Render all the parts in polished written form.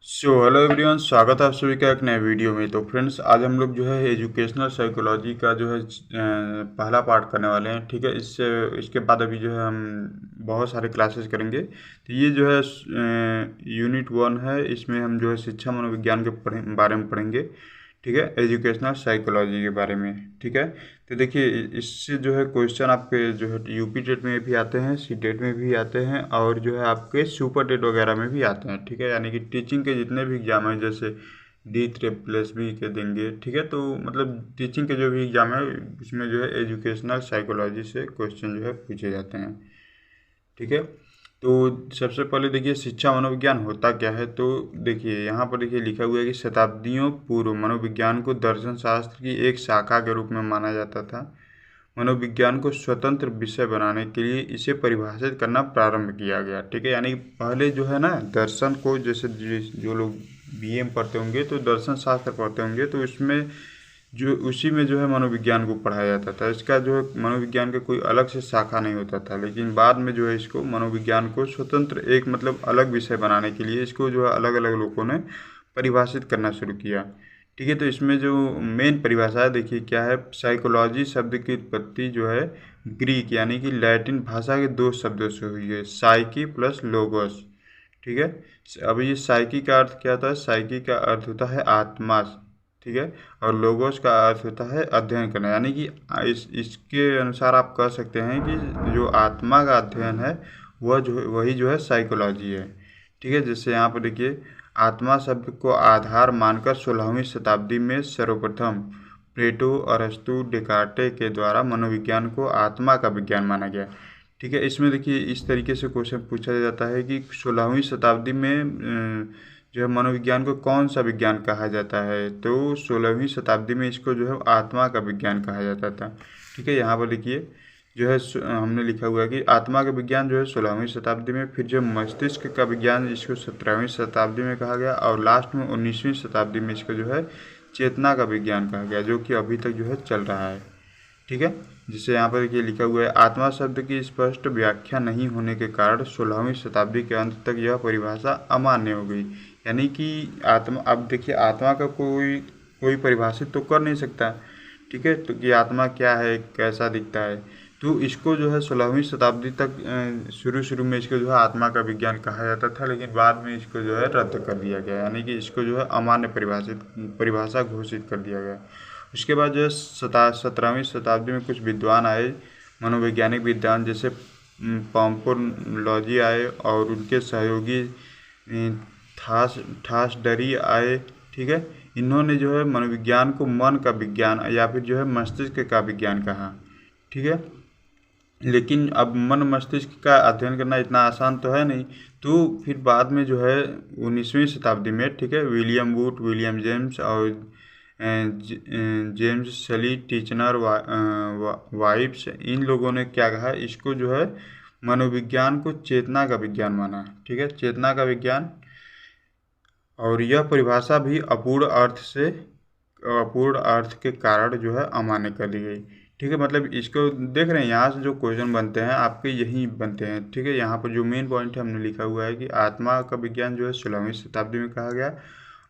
Hello everyone, स्वागत है आप सभी का एक नए वीडियो में। तो फ्रेंड्स, आज हम लोग जो है एजुकेशनल साइकोलॉजी का जो है पहला पार्ट करने वाले हैं। ठीक है, इसके बाद अभी जो है हम बहुत सारे क्लासेस करेंगे। तो ये जो है यूनिट 1 है। इसमें हम जो है शिक्षा मनोविज्ञान के बारे में पढ़ेंगे। ठीक है, एजुकेशनल साइकोलॉजी के बारे में। ठीक है, तो देखिए इससे जो है क्वेश्चन आपके जो है यूपी टेट में भी आते हैं, सी टेट में भी आते हैं, और जो है आपके सुपर टेट वगैरह में भी आते हैं। ठीक है, यानी कि टीचिंग के जितने भी एग्जाम हैं, जैसे D++ के देंगे। ठीक है, तो मतलब टीचिंग के जो भी एग्जाम है उसमें जो है एजुकेशनल साइकोलॉजी से क्वेश्चन जो है पूछे जाते हैं। ठीक है, तो सबसे पहले देखिए शिक्षा मनोविज्ञान होता क्या है। तो देखिए यहाँ पर देखिए लिखा हुआ है कि शताब्दियों पूर्व मनोविज्ञान को दर्शन शास्त्र की एक शाखा के रूप में माना जाता था। मनोविज्ञान को स्वतंत्र विषय बनाने के लिए इसे परिभाषित करना प्रारंभ किया गया। ठीक है, यानी कि पहले जो है ना, दर्शन को जैसे जो लोग BA में पढ़ते होंगे तो दर्शन शास्त्र पढ़ते होंगे, तो उसमें जो उसी में जो है मनोविज्ञान को पढ़ाया जाता था। इसका जो है मनोविज्ञान का कोई अलग से शाखा नहीं होता था, लेकिन बाद में जो है इसको मनोविज्ञान को स्वतंत्र एक मतलब अलग विषय बनाने के लिए इसको जो है अलग अलग लोगों ने परिभाषित करना शुरू किया। ठीक है, तो इसमें जो मेन परिभाषा है देखिए क्या है। साइकोलॉजी शब्द की उत्पत्ति जो है ग्रीक यानी कि लैटिन भाषा के दो शब्दों से हुई है, साइकी प्लस लोगोस। ठीक है, अब ये साइकी का अर्थ क्या होता है? साइकी का अर्थ होता है आत्मा। ठीक है, और लोगोस का अर्थ होता है अध्ययन करना, यानी कि इसके अनुसार आप कह सकते हैं कि जो आत्मा का अध्ययन है वही जो है साइकोलॉजी है। ठीक है, जैसे यहाँ पर देखिए आत्मा शब्द को आधार मानकर 16वीं शताब्दी में सर्वप्रथम प्लेटो, अरस्तु, डेकार्टे के द्वारा मनोविज्ञान को आत्मा का विज्ञान माना गया। ठीक है, इसमें देखिए इस तरीके से क्वेश्चन पूछा जाता है कि 16वीं शताब्दी में जो है मनोविज्ञान को कौन सा विज्ञान कहा जाता है। तो 16वीं शताब्दी में इसको जो है आत्मा का विज्ञान कहा जाता था। ठीक है, यहाँ पर देखिए जो है हमने लिखा हुआ है कि आत्मा का विज्ञान जो है 16वीं शताब्दी में, फिर जो मस्तिष्क का विज्ञान इसको 17वीं शताब्दी में कहा गया, और लास्ट में 19वीं शताब्दी में इसको जो है चेतना का विज्ञान कहा गया, जो कि अभी तक जो है चल रहा है। ठीक है, जिसे यहाँ पर ये लिखा हुआ है आत्मा शब्द की स्पष्ट व्याख्या नहीं होने के कारण 16वीं शताब्दी के अंत तक यह परिभाषा अमान्य हो गई। यानी कि आत्मा, अब देखिए आत्मा का कोई कोई परिभाषित तो कर नहीं सकता। ठीक है, तो कि आत्मा क्या है, कैसा दिखता है, तो इसको जो है 16वीं शताब्दी तक शुरू में इसको जो है आत्मा का विज्ञान कहा जाता था, लेकिन बाद में इसको जो है रद्द कर दिया गया, यानी कि इसको जो है अमान्य परिभाषा घोषित कर दिया गया। उसके बाद जो है 17वीं शताब्दी में कुछ विद्वान आए, मनोवैज्ञानिक विद्वान, जैसे पॉम्पोलॉजी आए और उनके सहयोगी ठासडरी आए। ठीक है, इन्होंने जो है मनोविज्ञान को मन का विज्ञान या फिर जो है मस्तिष्क का विज्ञान कहा। ठीक है, लेकिन अब मन मस्तिष्क का अध्ययन करना इतना आसान तो है नहीं। तो फिर बाद में जो है 19वीं शताब्दी में, ठीक है, विलियम वुड, विलियम जेम्स और जेम्स सली, टीचनर, वाइब्स, इन लोगों ने क्या कहा, इसको जो है मनोविज्ञान को चेतना का विज्ञान माना। ठीक है, चेतना का विज्ञान, और यह परिभाषा भी अपूर्ण अर्थ के कारण जो है अमान्य कर दी गई। ठीक है, मतलब इसको देख रहे हैं, यहाँ से जो क्वेश्चन बनते हैं आपके यही बनते हैं। ठीक है, यहाँ पर जो मेन पॉइंट है हमने लिखा हुआ है कि आत्मा का विज्ञान जो है 16वीं शताब्दी में कहा गया,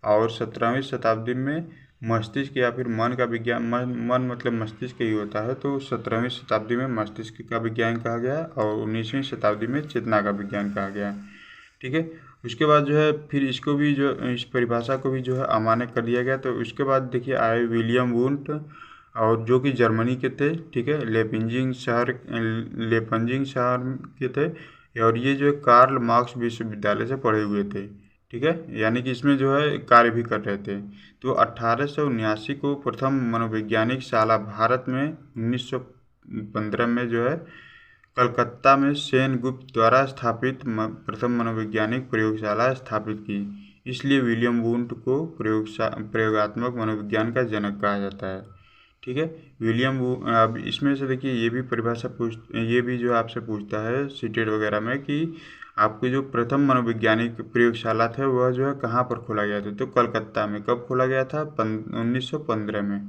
और 17वीं शताब्दी में मस्तिष्क या फिर मन का विज्ञान, मन मतलब मस्तिष्क ही होता है, तो 17वीं शताब्दी में मस्तिष्क का विज्ञान कहा गया, और 19वीं शताब्दी में चेतना का विज्ञान कहा गया। ठीक है, उसके बाद जो है फिर इसको भी जो इस परिभाषा को भी जो है अमान्य कर दिया गया। तो उसके बाद देखिए आए विलियम वुंट, और जो कि जर्मनी के थे। ठीक है, लेपंजिंग शहर के थे, और ये जो है कार्ल मार्क्स विश्वविद्यालय से पढ़े हुए थे। ठीक है, यानी कि इसमें जो है कार्य भी कर रहे थे। तो 1879 को प्रथम मनोवैज्ञानिक शाला भारत में, 1915 में जो है कलकत्ता में सेन गुप्त द्वारा स्थापित प्रथम मनोवैज्ञानिक प्रयोगशाला स्थापित की। इसलिए विलियम वुंट को प्रयोगात्मक मनोविज्ञान का जनक कहा जाता है। ठीक है, अब इसमें से देखिए ये भी परिभाषा ये भी जो आपसे पूछता है सीटेट वगैरह में कि आपकी जो प्रथम मनोवैज्ञानिक प्रयोगशाला थे वह जो है कहाँ पर खोला गया था। तो कलकत्ता में। कब खोला गया था? 1915 में।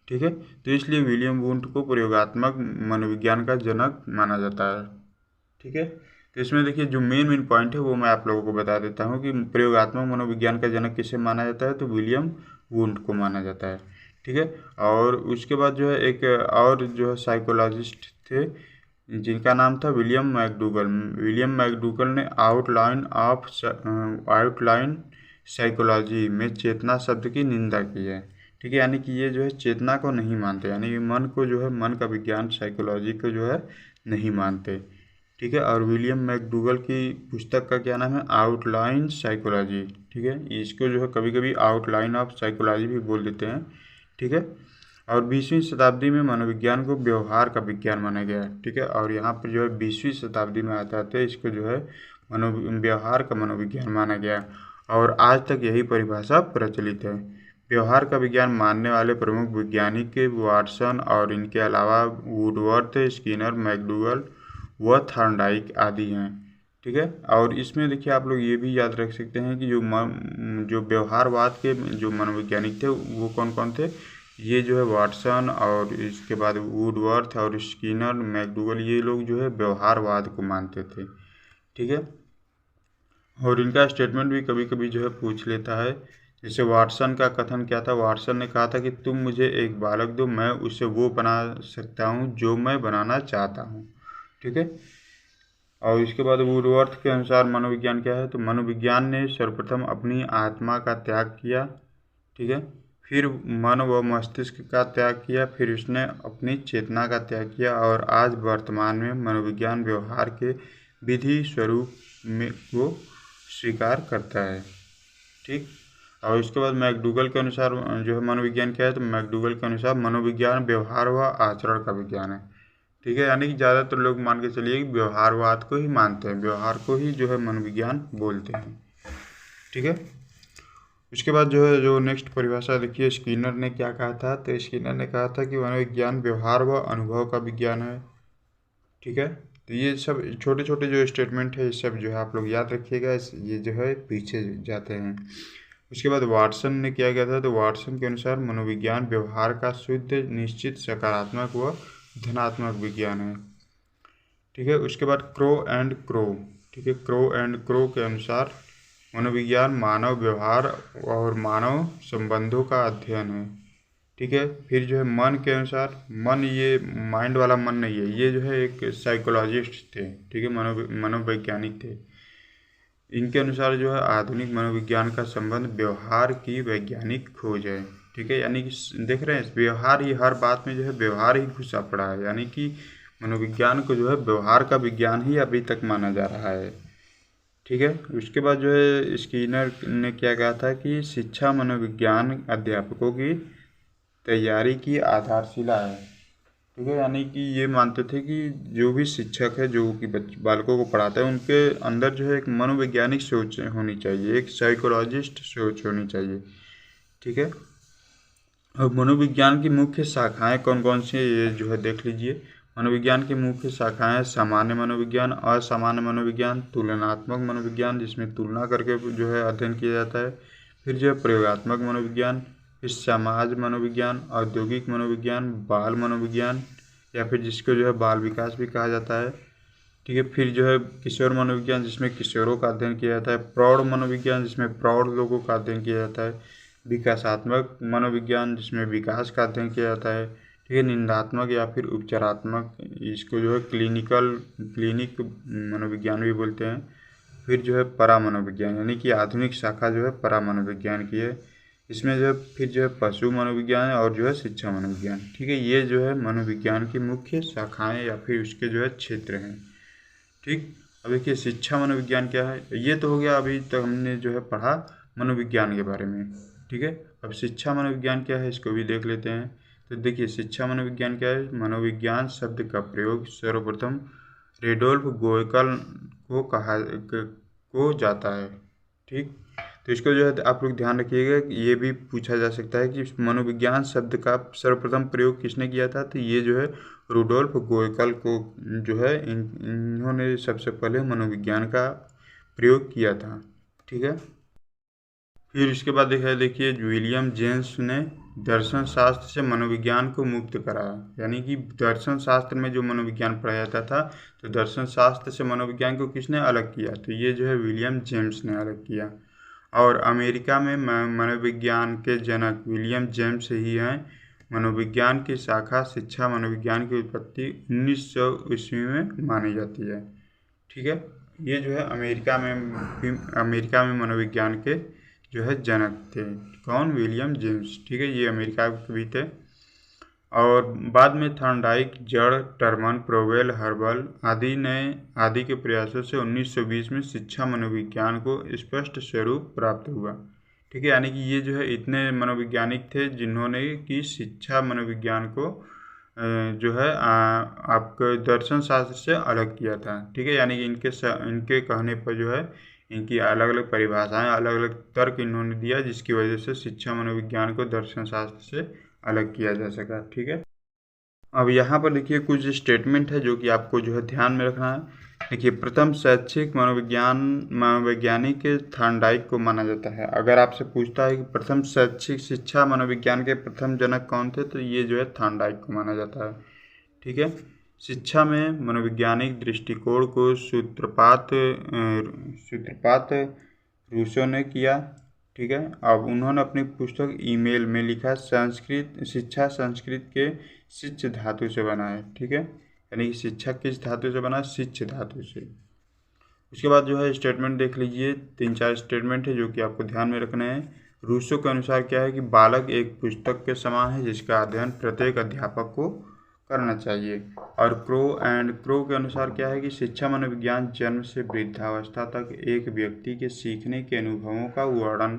ठीक है, तो इसलिए विलियम वुंट को प्रयोगात्मक मनोविज्ञान का जनक माना जाता है। ठीक है, तो इसमें देखिए जो मेन पॉइंट है वो मैं आप लोगों को बता देता हूँ कि प्रयोगात्मक मनोविज्ञान का जनक किसे माना जाता है, तो विलियम वुंड को माना जाता है, ठीक है। और उसके बाद जो है एक और जो है साइकोलॉजिस्ट थे जिनका नाम था विलियम मैकडूगल। विलियम मैकडूगल ने आउटलाइन साइकोलॉजी में चेतना शब्द की निंदा की है, ठीक है। यानी कि ये जो है चेतना को नहीं मानते, यानी कि मन को जो है, मन का विज्ञान साइकोलॉजी को जो है नहीं मानते, ठीक है। और विलियम मैकडूगल की पुस्तक का क्या नाम है, आउटलाइन साइकोलॉजी, ठीक है। इसको जो है कभी कभी आउटलाइन ऑफ साइकोलॉजी भी बोल देते हैं, ठीक है। और 20वीं शताब्दी में मनोविज्ञान को व्यवहार का विज्ञान माना गया, ठीक है। और यहाँ पर जो है 20वीं शताब्दी में आते आते इसको जो है व्यवहार का मनोविज्ञान माना गया, और आज तक यही परिभाषा प्रचलित है। व्यवहार का विज्ञान मानने वाले प्रमुख वैज्ञानिक वाटसन और इनके अलावा वुडवर्थ, स्किनर, मैकडूगल व थॉर्नडाइक आदि हैं, ठीक है। और इसमें देखिए आप लोग ये भी याद रख सकते हैं कि जो व्यवहारवाद के जो मनोवैज्ञानिक थे वो कौन कौन थे। ये जो है वाटसन और इसके बाद वुडवर्थ और स्किनर, मैकडूगल, ये लोग जो है व्यवहारवाद को मानते थे, ठीक है। और इनका स्टेटमेंट भी कभी कभी जो है पूछ लेता है। जैसे वाटसन का कथन क्या था, वाटसन ने कहा था कि तुम मुझे एक बालक दो, मैं उसे वो बना सकता हूँ जो मैं बनाना चाहता हूँ, ठीक है। और इसके बाद वुडवर्थ के अनुसार मनोविज्ञान क्या है, तो मनोविज्ञान ने सर्वप्रथम अपनी आत्मा का त्याग किया, ठीक है। फिर मन व मस्तिष्क का त्याग किया, फिर उसने अपनी चेतना का त्याग किया, और आज वर्तमान में मनोविज्ञान व्यवहार के विधि स्वरूप में को स्वीकार करता है, ठीक। और इसके बाद मैकडूगल के अनुसार जो है मनोविज्ञान क्या है, तो मैकडूगल के अनुसार मनोविज्ञान व्यवहार व आचरण का विज्ञान है, ठीक है। यानी कि ज़्यादातर लोग मान के चलिए कि व्यवहारवाद को ही मानते हैं, व्यवहार को ही जो है मनोविज्ञान बोलते हैं, ठीक है। उसके बाद जो है जो नेक्स्ट परिभाषा देखिए स्किनर ने क्या कहा था, तो स्किनर ने कहा था कि मनोविज्ञान व्यवहार व अनुभव का विज्ञान है, ठीक है। तो ये सब छोटे छोटे जो स्टेटमेंट है ये सब जो है आप लोग याद रखिएगा, ये जो है पीछे जाते हैं। उसके बाद वाटसन ने क्या किया था, तो वाटसन के अनुसार मनोविज्ञान व्यवहार का शुद्ध, निश्चित, सकारात्मक व धनात्मक विज्ञान है, ठीक है। उसके बाद क्रो, ठीक है, क्रो के अनुसार मनोविज्ञान मानव व्यवहार और मानव संबंधों का अध्ययन है, ठीक है। फिर जो है मन के अनुसार, मन ये माइंड वाला मन नहीं है, ये जो है एक साइकोलॉजिस्ट थे, ठीक है, मनोवैज्ञानिक थे। इनके अनुसार जो है आधुनिक मनोविज्ञान का संबंध व्यवहार की वैज्ञानिक खोज है, ठीक है। यानी कि देख रहे हैं व्यवहार ही हर बात में जो है व्यवहार ही घुसा पड़ा है, यानी कि मनोविज्ञान को जो है व्यवहार का विज्ञान ही अभी तक माना जा रहा है, ठीक है। उसके बाद जो है स्किनर ने क्या कहा था कि शिक्षा मनोविज्ञान अध्यापकों की तैयारी की आधारशिला है, ठीक है। यानी कि ये मानते थे कि जो भी शिक्षक है जो कि बालकों को पढ़ाता है उनके अंदर जो है एक मनोवैज्ञानिक सोच होनी चाहिए, एक साइकोलॉजिस्ट सोच होनी चाहिए, ठीक है। और मनोविज्ञान की मुख्य शाखाएं कौन कौन सी है ये जो है देख लीजिए। मनोविज्ञान की मुख्य शाखाएं सामान्य मनोविज्ञान, असामान्य मनोविज्ञान, तुलनात्मक मनोविज्ञान जिसमें तुलना करके जो है अध्ययन किया जाता है, फिर जो है प्रयोगात्मक मनोविज्ञान, फिर समाज मनोविज्ञान, औद्योगिक मनोविज्ञान, बाल मनोविज्ञान या फिर जिसको जो है बाल विकास भी कहा जाता है, ठीक है। फिर जो है किशोर मनोविज्ञान जिसमें किशोरों का अध्ययन किया जाता है, प्रौढ़ मनोविज्ञान जिसमें प्रौढ़ लोगों का अध्ययन किया जाता है, विकासात्मक मनोविज्ञान जिसमें विकास का अध्ययन किया जाता है, ठीक है। निंदात्मक या फिर उपचारात्मक, इसको जो है क्लिनिक मनोविज्ञान भी बोलते हैं। फिर जो है परा मनोविज्ञान, यानी कि आधुनिक शाखा जो है परा मनोविज्ञान की है। इसमें जो है फिर जो है पशु मनोविज्ञान और जो है शिक्षा मनोविज्ञान, ठीक है। ये जो है मनोविज्ञान की मुख्य शाखाएं या फिर उसके जो है क्षेत्र हैं, ठीक। अब देखिए शिक्षा मनोविज्ञान क्या है, ये तो हो गया अभी तक हमने जो है पढ़ा मनोविज्ञान के बारे में, ठीक है। अब शिक्षा मनोविज्ञान क्या है इसको भी देख लेते हैं। तो देखिए शिक्षा मनोविज्ञान क्या है, मनोविज्ञान शब्द का प्रयोग सर्वप्रथम रेडोल्फ गोयकल को जाता है, ठीक। तो इसको जो है आप लोग ध्यान रखिएगा कि ये भी पूछा जा सकता है कि मनोविज्ञान शब्द का सर्वप्रथम प्रयोग किसने किया था, तो ये जो है रुडोल्फ गोयकल को जो है इन्होंने सबसे पहले मनोविज्ञान का प्रयोग किया था, ठीक है। फिर इसके बाद देखिए विलियम जेम्स ने दर्शन शास्त्र से मनोविज्ञान को मुक्त कराया। यानी कि दर्शन शास्त्र में जो मनोविज्ञान पढ़ाया जाता था, तो दर्शन शास्त्र से मनोविज्ञान को किसने अलग किया? तो ये जो है विलियम जेम्स ने अलग किया। और अमेरिका में मनोविज्ञान के जनक विलियम जेम्स ही हैं। मनोविज्ञान की शाखा शिक्षा मनोविज्ञान की उत्पत्ति 1900 ईस्वी में मानी जाती है। ठीक है, ये जो है अमेरिका में मनोविज्ञान के जो है जनक थे। कौन? William James. ठीक है, ये अमेरिका के भी थे। और बाद में थॉर्नडाइक, जड़, टर्मन, प्रोवेल, हर्बल आदि के प्रयासों से 1920 में शिक्षा मनोविज्ञान को स्पष्ट स्वरूप प्राप्त हुआ। ठीक है, यानी कि ये जो है इतने मनोवैज्ञानिक थे जिन्होंने कि शिक्षा मनोविज्ञान को जो है आपके दर्शन शास्त्र से अलग किया था। ठीक है, यानी कि इनके कहने पर जो है इनकी अलग अलग परिभाषाएं, अलग अलग तर्क इन्होंने दिया, जिसकी वजह से शिक्षा मनोविज्ञान को दर्शन शास्त्र से अलग किया जा सका। ठीक है, अब यहाँ पर देखिए कुछ स्टेटमेंट है जो कि आपको जो है ध्यान में रखना है। देखिए, प्रथम शैक्षिक मनोवैज्ञानिक थॉर्नडाइक को माना जाता है। अगर आपसे पूछता है कि प्रथम शैक्षिक शिक्षा मनोविज्ञान के प्रथम जनक कौन थे, तो ये जो है थॉर्नडाइक को माना जाता है। ठीक है, शिक्षा में मनोवैज्ञानिक दृष्टिकोण को सूत्रपात रूसो ने किया। ठीक है, अब उन्होंने अपनी पुस्तक ईमेल में लिखा, शिक्षा संस्कृत के शिच्छ धातु से बना है। ठीक है, यानी कि शिक्षा किस धातु से बना? शिच्छ धातु से। उसके बाद जो है स्टेटमेंट देख लीजिए, 3-4 स्टेटमेंट है जो कि आपको ध्यान में रखने हैं। रूसो के अनुसार क्या है कि बालक एक पुस्तक के समान है जिसका अध्ययन प्रत्येक अध्यापक को करना चाहिए। और क्रो के अनुसार क्या है कि शिक्षा मनोविज्ञान जन्म से वृद्धावस्था तक एक व्यक्ति के सीखने के अनुभवों का वर्णन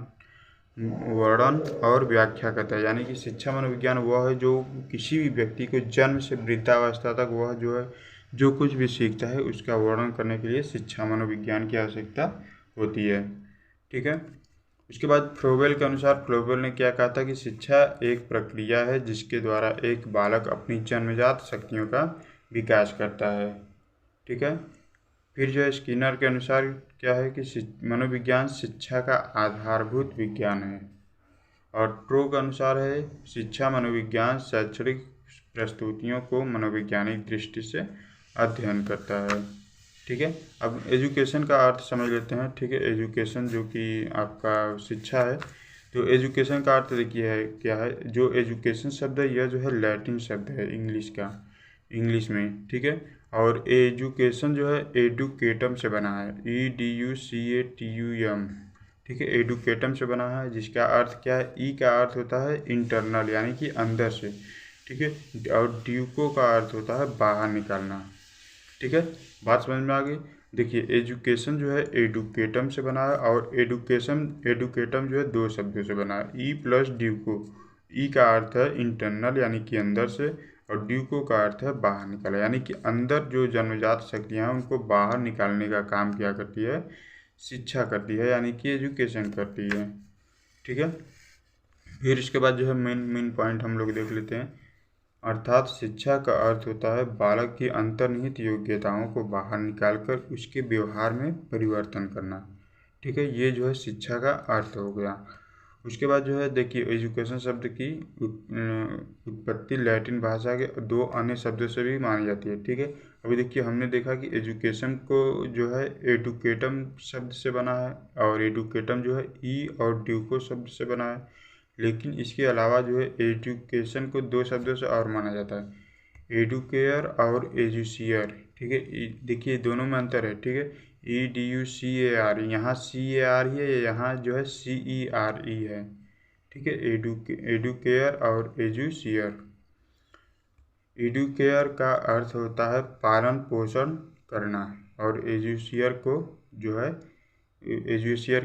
और व्याख्या करता है। यानी कि शिक्षा मनोविज्ञान वह है जो किसी भी व्यक्ति को जन्म से वृद्धावस्था तक वह जो है जो कुछ भी सीखता है उसका वर्णन करने के लिए शिक्षा मनोविज्ञान की आवश्यकता होती है। ठीक है, उसके बाद फ्रोबेल के अनुसार, फ्रोबेल ने क्या कहा था कि शिक्षा एक प्रक्रिया है जिसके द्वारा एक बालक अपनी जन्मजात शक्तियों का विकास करता है। ठीक है, फिर जो है स्किनर के अनुसार क्या है कि मनोविज्ञान शिक्षा का आधारभूत विज्ञान है। और ट्रो के अनुसार है शिक्षा मनोविज्ञान शैक्षणिक प्रस्तुतियों को मनोवैज्ञानिक दृष्टि से अध्ययन करता है। ठीक है, अब एजुकेशन का अर्थ समझ लेते हैं। ठीक है, एजुकेशन जो कि आपका शिक्षा है, तो एजुकेशन का अर्थ देखिए है क्या है। जो एजुकेशन शब्द है यह जो है लैटिन शब्द है इंग्लिश में। ठीक है, और एजुकेशन जो है एडुकेटम से बना है, EDUCATUM। ठीक है, एडुकेटम से बना है जिसका अर्थ क्या है? ई का अर्थ होता है इंटरनल यानी कि अंदर से। ठीक है, और ड्यूको का अर्थ होता है बाहर निकालना। ठीक है, बात समझ में आ गई। देखिए, एजुकेशन जो है एडुकेटम से बना है और एडुकेटम जो है 2 शब्दों से बना है, ई प्लस ड्यूको। ई का अर्थ है इंटरनल यानी कि अंदर से, और ड्यूको का अर्थ है बाहर निकाला, यानी कि अंदर जो जन्मजात शक्तियाँ हैं उनको बाहर निकालने का काम क्या करती है? शिक्षा करती है, यानी कि एजुकेशन करती है। ठीक है, फिर इसके बाद जो है मेन पॉइंट हम लोग देख लेते हैं। अर्थात शिक्षा का अर्थ होता है बालक की अंतर्निहित योग्यताओं को बाहर निकालकर उसके व्यवहार में परिवर्तन करना। ठीक है, ये जो है शिक्षा का अर्थ हो गया। उसके बाद जो है देखिए, एजुकेशन शब्द की उत्पत्ति लैटिन भाषा के 2 अन्य शब्दों से भी मानी जाती है। ठीक है, अभी देखिए हमने देखा कि एजुकेशन को जो है एडुकेटम शब्द से बना है, और एडुकेटम जो है ई और ड्यूको शब्द से बना है। लेकिन इसके अलावा जो है एजुकेशन को 2 शब्दों से और माना जाता है, एडुकेयर और एजुसियर। ठीक है, देखिए दोनों में अंतर है। ठीक है, EDUCAR, यहाँ CAR ही है, यहाँ जो है CERE है। ठीक है, एडुकेयर और एजुसियर। एडुकेयर का अर्थ होता है पालन पोषण करना, और एजुसियर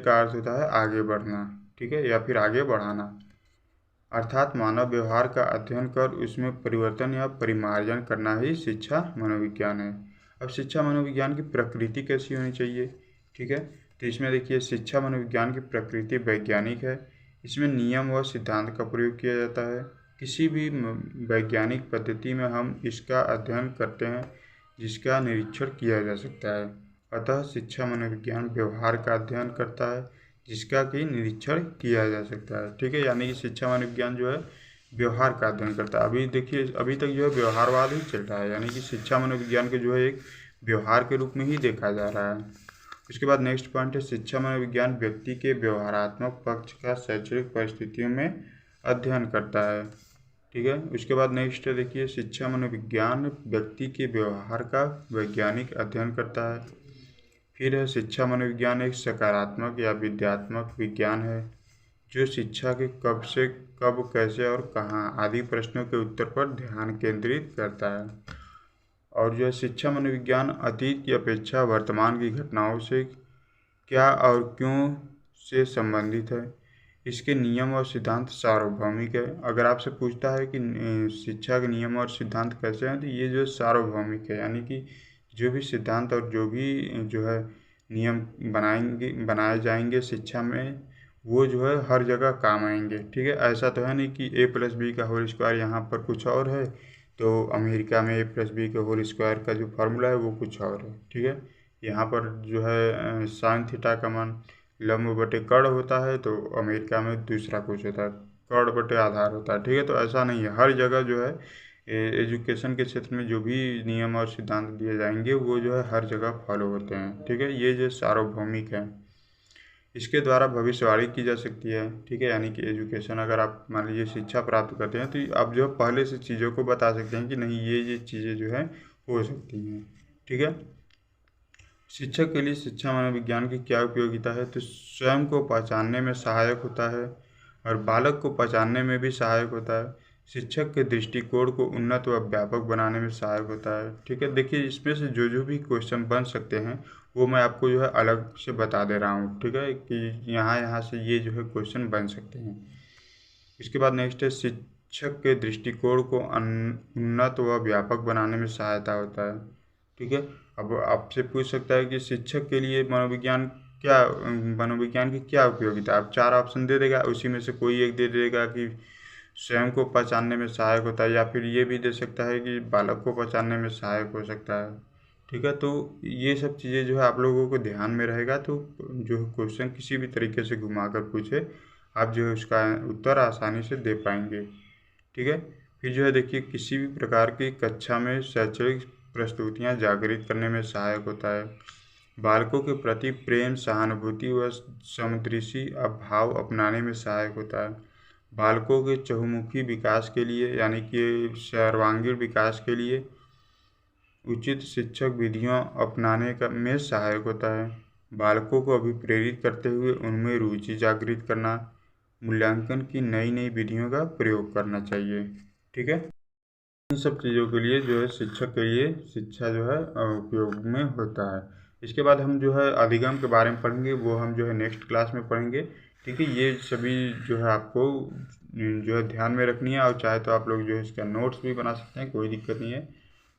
का अर्थ होता है आगे बढ़ना। ठीक है, या फिर आगे बढ़ाना, अर्थात मानव व्यवहार का अध्ययन कर उसमें परिवर्तन या परिमार्जन करना ही शिक्षा मनोविज्ञान है। अब शिक्षा मनोविज्ञान की प्रकृति कैसी होनी चाहिए? ठीक है, तो इसमें देखिए शिक्षा मनोविज्ञान की प्रकृति वैज्ञानिक है। इसमें नियम व सिद्धांत का प्रयोग किया जाता है। किसी भी वैज्ञानिक पद्धति में हम इसका अध्ययन करते हैं जिसका निरीक्षण किया जा सकता है। अतः शिक्षा मनोविज्ञान व्यवहार का अध्ययन करता है जिसका कि निरीक्षण किया जा सकता है। ठीक है, यानी कि शिक्षा मनोविज्ञान जो है व्यवहार का अध्ययन करता है। अभी देखिए, अभी तक जो है व्यवहारवाद ही चल रहा है, यानी कि शिक्षा मनोविज्ञान को जो है एक व्यवहार के रूप में ही देखा जा रहा है। उसके बाद नेक्स्ट पॉइंट है शिक्षा मनोविज्ञान व्यक्ति के व्यवहारात्मक पक्ष का शैक्षणिक परिस्थितियों में अध्ययन करता है। ठीक है, उसके बाद नेक्स्ट है देखिए, शिक्षा मनोविज्ञान व्यक्ति के व्यवहार का वैज्ञानिक अध्ययन करता है। फिर है शिक्षा मनोविज्ञान एक सकारात्मक या विद्यात्मक विज्ञान है जो शिक्षा के कब से कब, कैसे और कहाँ आदि प्रश्नों के उत्तर पर ध्यान केंद्रित करता है। और जो है शिक्षा मनोविज्ञान अतीत की अपेक्षा वर्तमान की घटनाओं से क्या और क्यों से संबंधित है। इसके नियम और सिद्धांत सार्वभौमिक है। अगर आपसे पूछता है कि शिक्षा के नियम और सिद्धांत कैसे हैं, तो ये जो सार्वभौमिक है, यानी कि जो भी सिद्धांत और जो भी जो है नियम बनाए जाएंगे शिक्षा में, वो जो है हर जगह काम आएंगे। ठीक है, ऐसा तो है नहीं कि a+b का होल स्क्वायर यहाँ पर कुछ और है, तो अमेरिका में a+b का होल स्क्वायर का जो फार्मूला है वो कुछ और है। ठीक है, यहाँ पर जो है साइन थीटा का मान लंब बटे कर्ण होता है, तो अमेरिका में दूसरा कुछ होता है, कर्ण बटे आधार होता है। ठीक है, तो ऐसा नहीं है, हर जगह जो है एजुकेशन के क्षेत्र में जो भी नियम और सिद्धांत दिए जाएंगे वो जो है हर जगह फॉलो होते हैं। ठीक है, ये जो सार्वभौमिक है, इसके द्वारा भविष्यवाणी की जा सकती है। ठीक है, यानी कि एजुकेशन, अगर आप मान लीजिए शिक्षा प्राप्त करते हैं तो आप जो है पहले से चीज़ों को बता सकते हैं कि नहीं ये चीज़ें जो है हो सकती हैं। ठीक है, शिक्षक के लिए शिक्षा मनोविज्ञान की क्या उपयोगिता है, तो स्वयं को पहचानने में सहायक होता है और बालक को पहचानने में भी सहायक होता है। शिक्षक के दृष्टिकोण को उन्नत व व्यापक बनाने में सहायक होता है। ठीक है, देखिए इसमें से जो जो भी क्वेश्चन बन सकते हैं वो मैं आपको जो है अलग से बता दे रहा हूँ। ठीक है, कि यहाँ यहाँ से ये जो है क्वेश्चन बन सकते हैं। इसके बाद नेक्स्ट है शिक्षक के दृष्टिकोण को उन्नत व व्यापक बनाने में सहायता होता है। ठीक है, अब आपसे पूछ सकता है कि शिक्षक के लिए मनोविज्ञान की क्या उपयोगिता है। आप 4 ऑप्शन दे देगा, उसी में से कोई एक दे देगा कि स्वयं को पहचानने में सहायक होता है, या फिर ये भी दे सकता है कि बालक को पहचानने में सहायक हो सकता है। ठीक है, तो ये सब चीज़ें जो है आप लोगों को ध्यान में रहेगा, तो जो क्वेश्चन किसी भी तरीके से घुमा कर पूछे आप जो है उसका उत्तर आसानी से दे पाएंगे। ठीक है, फिर जो है देखिए, किसी भी प्रकार की कक्षा में शैक्षणिक प्रस्तुतियाँ जागृत करने में सहायक होता है। बालकों के प्रति प्रेम, सहानुभूति व समदृशि भाव अपनाने में सहायक होता है। बालकों के चहुमुखी विकास के लिए, यानी कि सर्वांगीण विकास के लिए उचित शिक्षक विधियों अपनाने में सहायक होता है। बालकों को अभिप्रेरित करते हुए उनमें रुचि जागृत करना, मूल्यांकन की नई नई विधियों का प्रयोग करना चाहिए। ठीक है, इन सब चीज़ों के लिए जो है शिक्षक के लिए शिक्षा जो है उपयोग में होता है। इसके बाद हम जो है अधिगम के बारे में पढ़ेंगे, वो हम जो है नेक्स्ट क्लास में पढ़ेंगे। ठीक है, ये सभी जो है आपको जो है ध्यान में रखनी है, और चाहे तो आप लोग जो है इसका नोट्स भी बना सकते हैं, कोई दिक्कत नहीं है।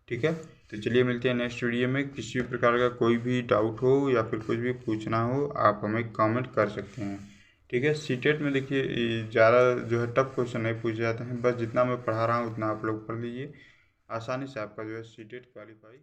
ठीक है, तो चलिए मिलते हैं नेक्स्ट वीडियो में। किसी भी प्रकार का कोई भी डाउट हो या फिर कुछ भी पूछना हो आप हमें कमेंट कर सकते हैं। ठीक है, सीटेट में देखिए ज़्यादा जो है टफ क्वेश्चन नहीं पूछे जाते हैं, बस जितना मैं पढ़ा रहा हूँ उतना आप लोग पढ़ लीजिए, आसानी से आपका जो है सीटेट क्वालिफाई